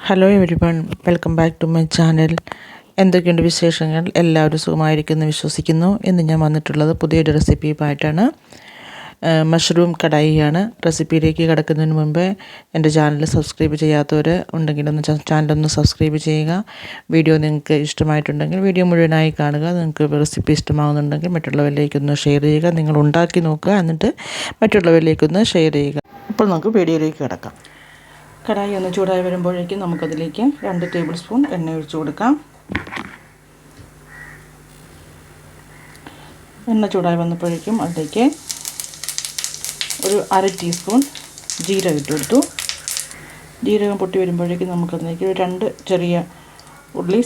Hello everyone, welcome back to my channel. എന്തൊക്കെയുണ്ട് വിശേഷങ്ങൾ? എല്ലാവരും സുഖമായിരിക്കുന്നു വിശ്വസിക്കുന്നു. ഇന്ന് ഞാൻ വന്നിട്ടുള്ളത് പുതിയൊരു റെസിപ്പിയുമായിട്ടാണ്. മഷ്റൂം കടായിയാണ്. റെസിപ്പിയിലേക്ക് കിടക്കുന്നതിന് മുമ്പ് എൻ്റെ ചാനൽ സബ്സ്ക്രൈബ് ചെയ്യാത്തവർ ഉണ്ടെങ്കിൽ ചാനലൊന്ന് സബ്സ്ക്രൈബ് ചെയ്യുക. വീഡിയോ നിങ്ങൾക്ക് ഇഷ്ടമായിട്ടുണ്ടെങ്കിൽ വീഡിയോ മുഴുവനായി കാണുക. നിങ്ങൾക്ക് റെസിപ്പി ഇഷ്ടമാകുന്നുണ്ടെങ്കിൽ മറ്റുള്ളവരിലേക്കൊന്ന് ഷെയർ ചെയ്യുക. നിങ്ങൾ ഉണ്ടാക്കി നോക്കുക, എന്നിട്ട് മറ്റുള്ളവരിലേക്കൊന്ന് ഷെയർ ചെയ്യുക. അപ്പോൾ നമുക്ക് വീഡിയോയിലേക്ക് കിടക്കാം. കടായി ഒന്ന് ചൂടായി വരുമ്പോഴേക്കും നമുക്കതിലേക്ക് 2 ടേബിൾ സ്പൂൺ എണ്ണ ഒഴിച്ചു കൊടുക്കാം. എണ്ണ ചൂടായി വന്നപ്പോഴേക്കും അതിലേക്ക് ഒരു 1/2 ടീസ്പൂൺ ജീരകം ഇട്ട് കൊടുത്തു. ജീരകം പൊട്ടി വരുമ്പോഴേക്കും നമുക്കതിലേക്ക് ഒരു 2 ചെറിയ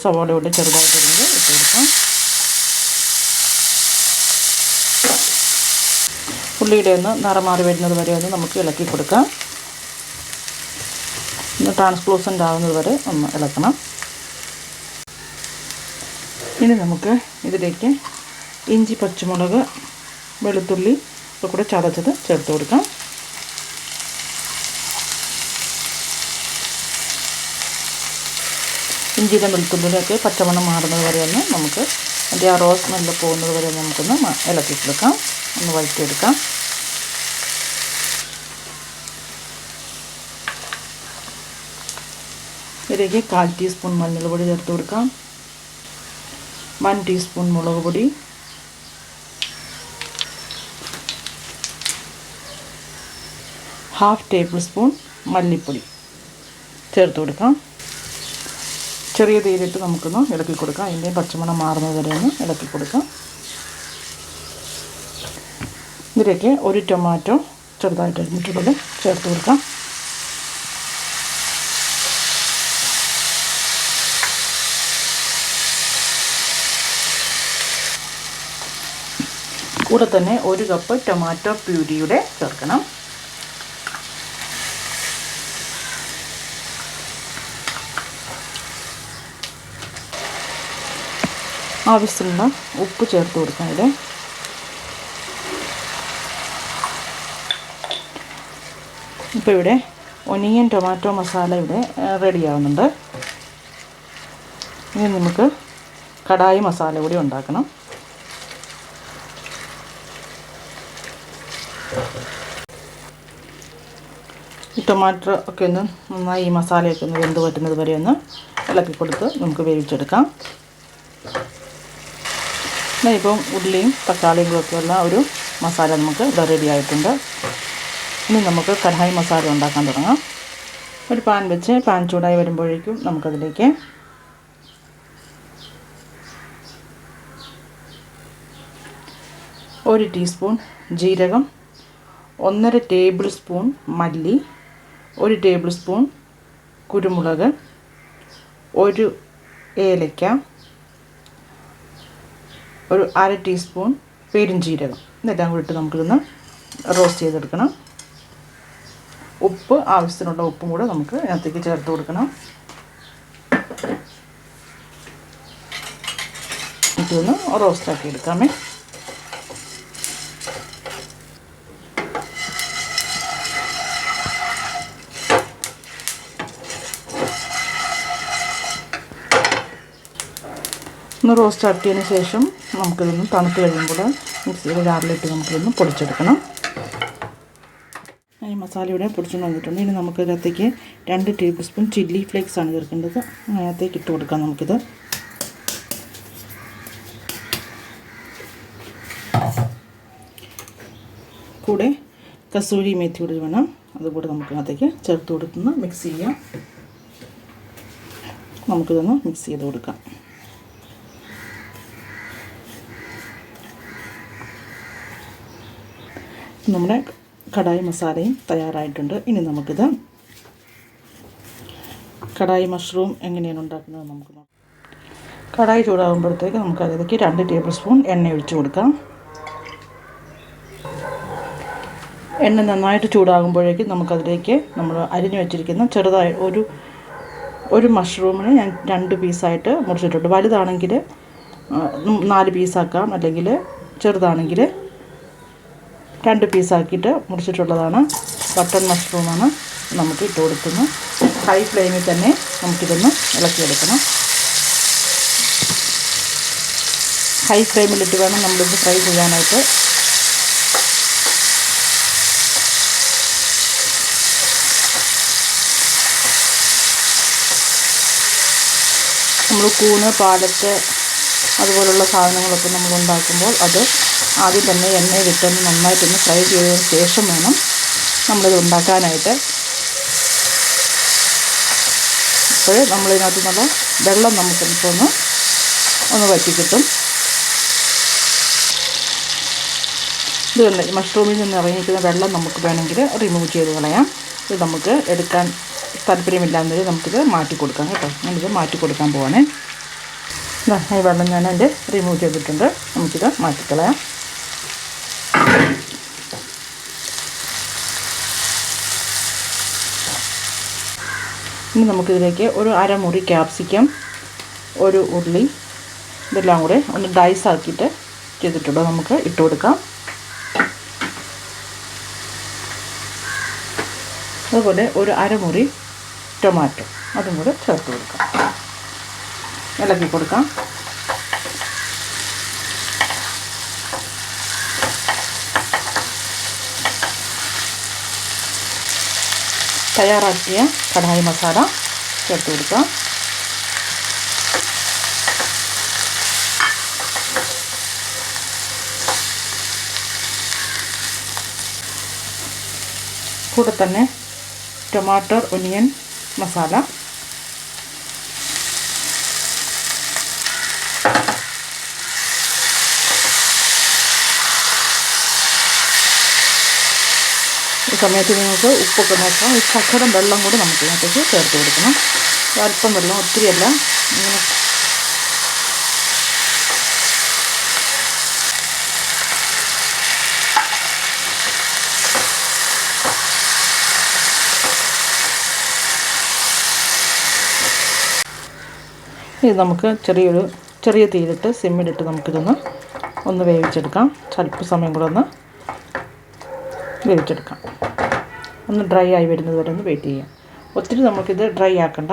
സവാള ഉള്ളി ചെറുതായിട്ട് ഇട്ട് കൊടുക്കാം. ഉള്ളിയുടെ ഒന്ന് നിറം മാറി വരുന്നത് വരെ ഒന്ന് നമുക്ക് ഇളക്കി കൊടുക്കാം. ഒന്ന് ട്രാൻസ്ലൂസൻ്റ് ആകുന്നത് വരെ ഒന്ന് ഇളക്കണം. ഇനി നമുക്ക് ഇതിലേക്ക് ഇഞ്ചി, പച്ചമുളക്, വെളുത്തുള്ളി ഒക്കെ കൂടെ ചതച്ചത് ചേർത്ത് കൊടുക്കാം. ഇഞ്ചിയുടെ വെളുത്തുള്ളിയൊക്കെ പച്ചമണം മാറുന്നത് വരെ ഒന്ന് നമുക്ക് അതിൻ്റെ ആ റോസ് സ്മെല്ല് പോകുന്നത് വരെ നമുക്കൊന്ന് ഇളക്കി കൊടുക്കാം, ഒന്ന് വഴറ്റിയെടുക്കാം. ഇതിലേക്ക് 1/4 ടീസ്പൂൺ മഞ്ഞൾപ്പൊടി ചേർത്ത് കൊടുക്കാം. 1 ടീസ്പൂൺ മുളക് പൊടി, 1/2 ടേബിൾ സ്പൂൺ മല്ലിപ്പൊടി ചേർത്ത് കൊടുക്കാം. ചെറിയ തീയിലിട്ട് നമുക്കൊന്ന് ഇളക്കി കൊടുക്കാം. അതിൻ്റെ പച്ചമണം മാറുന്നത് വരെ ഒന്ന് ഇളക്കി കൊടുക്കാം. ഇതിലേക്ക് ഒരു ടൊമാറ്റോ ചെറുതായിട്ട് അരിഞ്ഞിട്ടുള്ളത് ചേർത്ത് കൊടുക്കാം. കൂടെ തന്നെ 1 കപ്പ് ടൊമാറ്റോ പ്യൂരിയുടെ ചേർക്കണം. ആവശ്യമുള്ള ഉപ്പ് ചേർത്ത് കൊടുക്കാം. ഇവിടെ ഇപ്പോൾ ഇവിടെ ഒനിയൻ ടൊമാറ്റോ മസാല ഇവിടെ റെഡി ആവുന്നുണ്ട്. ഇനി നമുക്ക് കടായി മസാല കൂടി ഉണ്ടാക്കണം. ഈ ടൊമാറ്റോ ഒക്കെ ഒന്ന് നന്നായി ഈ മസാലയൊക്കെ ഒന്ന് വെന്ത് പറ്റുന്നത് വരെ ഒന്ന് ഇളക്കി കൊടുത്ത് നമുക്ക് വേവിച്ചെടുക്കാം. ഇപ്പം ഉള്ളിയും തക്കാളിയും ഒക്കെയുള്ള ഒരു മസാല നമുക്ക് ഇത് റെഡി ആയിട്ടുണ്ട്. ഇനി നമുക്ക് കടായി മസാല ഉണ്ടാക്കാൻ തുടങ്ങാം. ഒരു പാൻ വെച്ച് പാൻ ചൂടായി വരുമ്പോഴേക്കും നമുക്കതിലേക്ക് ഒരു ടീസ്പൂൺ ജീരകം, 1/2 ടേബിൾ സ്പൂൺ മല്ലി, 1 ടേബിൾ സ്പൂൺ കുരുമുളക്, 1 ഏലക്ക, ഒരു 1/2 ടീസ്പൂൺ പെരുംജീരകം, ഇതെല്ലാം കൂടി ഇട്ട് നമുക്കിതൊന്ന് റോസ്റ്റ് ചെയ്തെടുക്കണം. ഉപ്പ്, ആവശ്യത്തിനുള്ള ഉപ്പും കൂടെ നമുക്ക് ഇതിനകത്തേക്ക് ചേർത്ത് കൊടുക്കണം. ഇതൊന്ന് റോസ്റ്റാക്കി എടുക്കാമേ. ഒന്ന് റോസ്റ്റ് ആക്കിയതിന് ശേഷം നമുക്കിതൊന്ന് തണുത്ത് കഴിയുമ്പോൾ മിക്സിയുടെ ജാറിലിട്ട് നമുക്കിതൊന്ന് പൊടിച്ചെടുക്കണം. ഈ മസാല ഇവിടെ പൊടിച്ചുകൊണ്ട് വന്നിട്ടുണ്ട്. ഇനി നമുക്കിതിനകത്തേക്ക് 2 ടേബിൾ സ്പൂൺ ചില്ലി ഫ്ലേക്സ് ആണ് ചേർക്കേണ്ടത്. അതിനകത്തേക്ക് ഇട്ട് കൊടുക്കാം. നമുക്കിത് കൂടെ കസൂരി മേത്തി കൂടി വേണം, അതുകൂടെ നമുക്കതിനകത്തേക്ക് ചേർത്ത് കൊടുക്കുന്ന മിക്സ് ചെയ്യാം. നമുക്കിതൊന്ന് മിക്സ് ചെയ്ത് കൊടുക്കാം. നമ്മുടെ കടായി മസാലയും തയ്യാറായിട്ടുണ്ട്. ഇനി നമുക്കിത് കടായി മഷ്റൂം എങ്ങനെയാണ് ഉണ്ടാക്കുന്നത് നമുക്ക് നോക്കാം. കടായി ചൂടാകുമ്പോഴത്തേക്ക് നമുക്കതിലേക്ക് 2 ടേബിൾ സ്പൂൺ എണ്ണ ഒഴിച്ച് കൊടുക്കാം. എണ്ണ നന്നായിട്ട് ചൂടാകുമ്പോഴേക്കും നമുക്കതിലേക്ക് നമ്മൾ അരിഞ്ഞു വെച്ചിരിക്കുന്ന ചെറുതായി ഒരു മഷ്റൂമിന് ഞാൻ 2 പീസായിട്ട് മുറിച്ചിട്ടുണ്ട്. വലുതാണെങ്കിൽ 4 പീസാക്കാം, അല്ലെങ്കിൽ ചെറുതാണെങ്കിൽ 2 പീസാക്കിയിട്ട് മുറിച്ചിട്ടുള്ളതാണ്. ബട്ടൺ മഷ്റൂമാണ് നമുക്ക് ഇട്ട് കൊടുക്കുന്നത്. ഹൈ ഫ്ലെയിമിൽ തന്നെ നമുക്കിതൊന്ന് ഇളക്കിയെടുക്കണം. ഹൈ ഫ്ലെയിമിലിട്ട് വേണം നമ്മളിത് ഫ്രൈ ചെയ്യാനായിട്ട്. നമ്മൾ കൂണ്, പാലക്ക് അതുപോലുള്ള സാധനങ്ങളൊക്കെ നമ്മൾ ഉണ്ടാക്കുമ്പോൾ അത് ആദ്യം തന്നെ എണ്ണയിലിട്ടൊന്ന് നന്നായിട്ടൊന്ന് ഫ്രൈ ചെയ്തതിന് ശേഷം വേണം നമ്മളിത് ഉണ്ടാക്കാനായിട്ട്. അപ്പോൾ നമ്മളിതിനകത്ത് നല്ല വെള്ളം നമുക്കിപ്പോൾ ഒന്ന് വറ്റി കിട്ടും. ഇത് മഷ്റൂമിൽ നിന്ന് ഇറങ്ങിയിരിക്കുന്ന വെള്ളം നമുക്ക് വേണമെങ്കിൽ റിമൂവ് ചെയ്ത് കളയാം. ഇത് നമുക്ക് എടുക്കാൻ താല്പര്യമില്ലാന്നൊരു നമുക്കിത് മാറ്റി കൊടുക്കാം കേട്ടോ. ഞാനിത് മാറ്റി കൊടുക്കാൻ പോവാണേ. ഈ വെള്ളം ഞാൻ എൻ്റെ റിമൂവ് ചെയ്തിട്ടുണ്ട്. നമുക്കിത് മാറ്റിക്കളയാം. ഇനി നമുക്കിതിലേക്ക് ഒരു അരമുറി ക്യാപ്സിക്കം, ഒരു ഉള്ളി, ഇതെല്ലാം കൂടെ ഒന്ന് ഡൈസ് ആക്കിയിട്ട് ചെയ്തിട്ടുണ്ട് നമുക്ക് ഇട്ട് കൊടുക്കാം. അതുപോലെ ഒരു അരമുറി ടൊമാറ്റോ അതും കൂടെ ചേർത്ത് കൊടുക്കാം. ഇളക്കി കൊടുക്കാം. തയ്യാറാക്കിയ കടായി മസാല ചേർത്ത് കൊടുക്കാം. കൂടെ തന്നെ ടൊമാറ്റോ ഒനിയൻ മസാല, ഈ സമയത്ത് നിങ്ങൾക്ക് ഉപ്പൊക്കെ നോക്കാം. ഈ ശകലം വെള്ളം കൂടി നമുക്ക് ഇതിനകത്തേക്ക് ചേർത്ത് കൊടുക്കണം. അല്പം വെള്ളം, ഒത്തിരിയല്ല. ഇങ്ങനെ ഇത് നമുക്ക് ചെറിയ തീയിലിട്ട് സിമ്മിലിട്ട് ഒന്ന് വേവിച്ചെടുക്കാം. അല്പ സമയം കൂടെ ഒന്ന് വേവിച്ചെടുക്കാം. ഒന്ന് ഡ്രൈ ആയി വരുന്നത് വരെ ഒന്ന് വെയിറ്റ് ചെയ്യാം. ഒത്തിരി നമുക്കിത് ഡ്രൈ ആക്കണ്ട.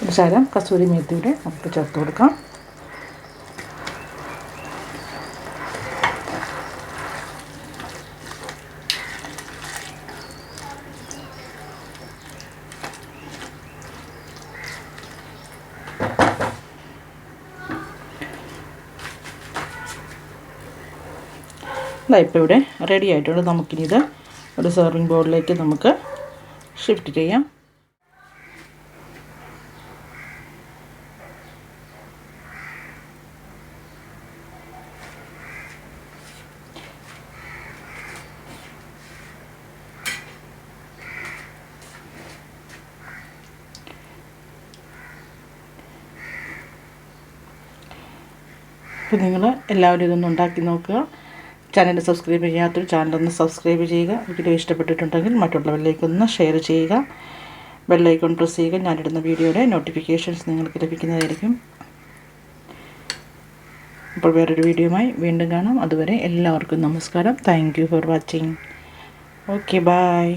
ഒരു ശകലം കസൂരി മേത്തിയുടെ നമുക്ക് ചേർത്ത് കൊടുക്കാം. ഇപ്പോൾ ഇവിടെ റെഡി ആയിട്ടുണ്ട്. നമുക്കിനി ഇത് ഒരു സെർവിങ് ബൗളിലേക്ക് നമുക്ക് ഷിഫ്റ്റ് ചെയ്യാം. അപ്പോൾ നിങ്ങൾ എല്ലാവരും ഇതൊന്ന് ഉണ്ടാക്കി നോക്കുക. ചാനൽ സബ്സ്ക്രൈബ് ചെയ്യാത്തൊരു ചാനലൊന്ന് സബ്സ്ക്രൈബ് ചെയ്യുക. വീഡിയോ ഇഷ്ടപ്പെട്ടിട്ടുണ്ടെങ്കിൽ മറ്റുള്ളവരിലേക്കൊന്ന് ഷെയർ ചെയ്യുക. ബെല്ലൈക്കൺ പ്രസ് ചെയ്യുക. ഞാനിടുന്ന വീഡിയോയുടെ നോട്ടിഫിക്കേഷൻസ് നിങ്ങൾക്ക് ലഭിക്കുന്നതായിരിക്കും. അപ്പോൾ വേറൊരു വീഡിയോയുമായി വീണ്ടും കാണാം. അതുവരെ എല്ലാവർക്കും നമസ്കാരം. Thank you for watching. Okay, by.